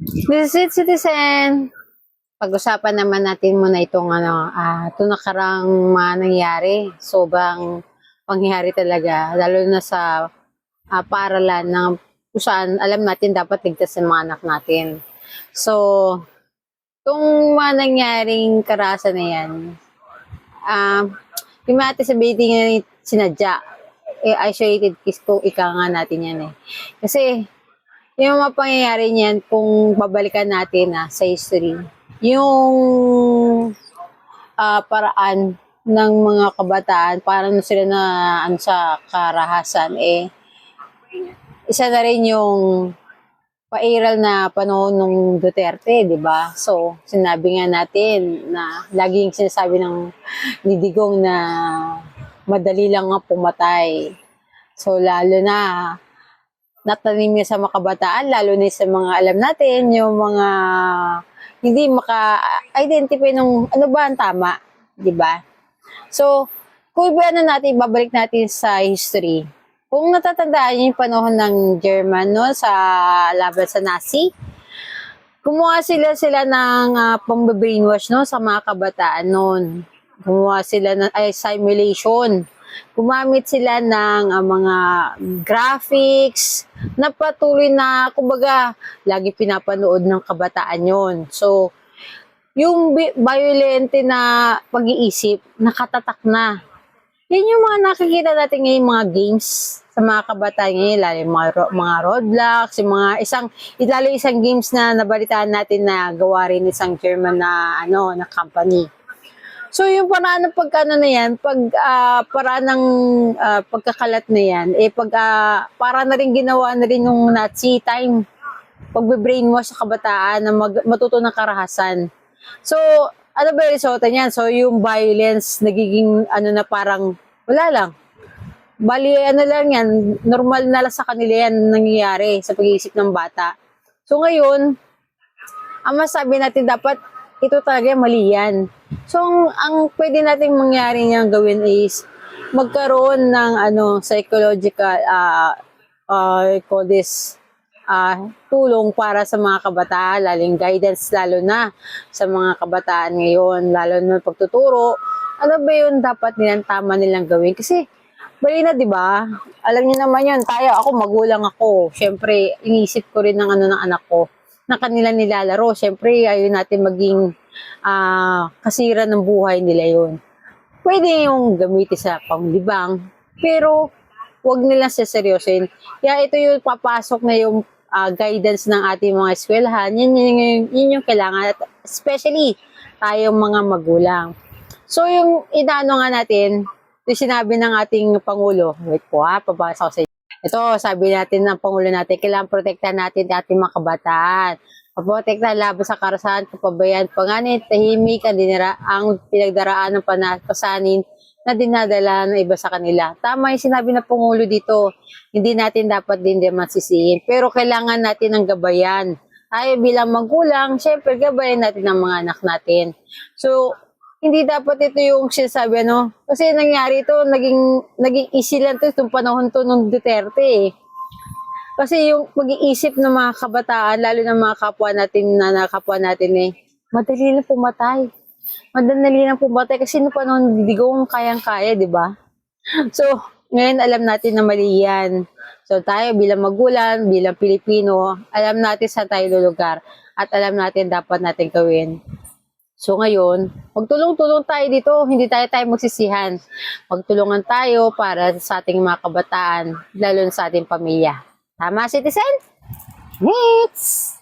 This is Citizen. Pag-usapan naman natin muna itong ito nakarang mga nangyari. Sobrang pangyayari talaga, lalo na sa paaralan ng kung saan alam natin dapat ligtas ang mga anak natin. So, itong mga nangyaring karahasan na yan, yung mga sabihin nga sinadya, isolated case kung ika nga natin yan eh. Kasi, yung mga pangyayari niyan, kung babalikan natin sa history, yung paraan ng mga kabataan, parang sila na sa karahasan, isa na rin yung pairal na panahon ng Duterte, di ba? So, sinabi nga natin na laging sinasabi ng Nidigong na madali lang nga pumatay. So, lalo na natanim niya sa mga kabataan, lalo na sa mga alam natin, yung mga hindi maka-identify ng ano ba ang tama, di ba? So, kung natin, babalik natin sa history. Kung natatandaan niyo yung panahon ng German no, sa laban sa Nazi, gumawa sila ng pang-brainwash no, sa mga kabataan noon. Gumawa sila ng simulation. Gumamit sila ng mga graphics na patuloy na, kumbaga, lagi pinapanood ng kabataan yon. So, yung violent na pag-iisip, nakatatak na. Yan yung mga nakikita natin ngayon, mga games sa mga kabataan ngayon, lalo yung mga Roblox, yung mga isang games na nabalitaan natin na gawa rin isang German na company. So yung paraan ng pagkano na yan, paraan ng pagkakalat na yan, para na rin ginawa na rin yung Nazi time, pagbe-brainwash sa kabataan na matuto ng karahasan. So, ano ba yung resulta niyan? So, yung violence, nagiging na parang, wala lang. Bali, lang yan, normal na lang sa kanila yan nangyayari sa pag-iisip ng bata. So, ngayon, ang masabi natin dapat, ito talaga mali yan. So, ang pwede nating mangyari niyang gawin is magkaroon ng psychological call this tulong para sa mga kabataan, laling guidance lalo na sa mga kabataan ngayon, lalo na pagtuturo. Ano ba yun dapat tama nilang gawin? Kasi bali na, di ba? Alam niyo naman yun, ako magulang ako. Siyempre, inisip ko rin ng ng anak ko na kanila nilalaro. Siyempre, ayun natin maging kasira ng buhay nila yun. Pwede yung gamitin sa panglibang, pero wag nilang seseryosin. Kaya ito yung papasok na yung guidance ng ating mga eskwelahan. Yun yung kailangan. Especially, tayong mga magulang. So, yung inaano nga natin, yung sinabi ng ating Pangulo, wait po pabasa ko sa inyo. Ito, sabi natin ng Pangulo natin, kailangan protektahan natin ating mga kabataan. Paprotektahan laban sa karahasan, kapabayaan, panganib, tahimik, ang pinagdaraan ng pasanin na dinadala ng iba sa kanila. Tama yung sinabi ng Pangulo dito, hindi natin dapat din masisihin. Pero kailangan natin ng gabayan. Tayo bilang magulang, syempre gabayan natin ang mga anak natin. So, hindi dapat ito yung sinasabi, kasi nangyari ito, naging easy lang ito, itong panahon to ng Duterte Kasi yung pag-iisip ng mga kabataan, lalo ng mga kapwa natin madali lang pumatay. Madali lang pumatay kasi no panahon Digong kayang-kaya, di ba? So, ngayon alam natin na mali yan. So, tayo bilang magulang, bilang Pilipino, alam natin saan tayo lulugar at alam natin dapat natin gawin. So ngayon, magtulong-tulong tayo dito, hindi tayo magsisihan. Magtulungan tayo para sa ating mga kabataan, lalo na sa ating pamilya. Tama, citizen? Next!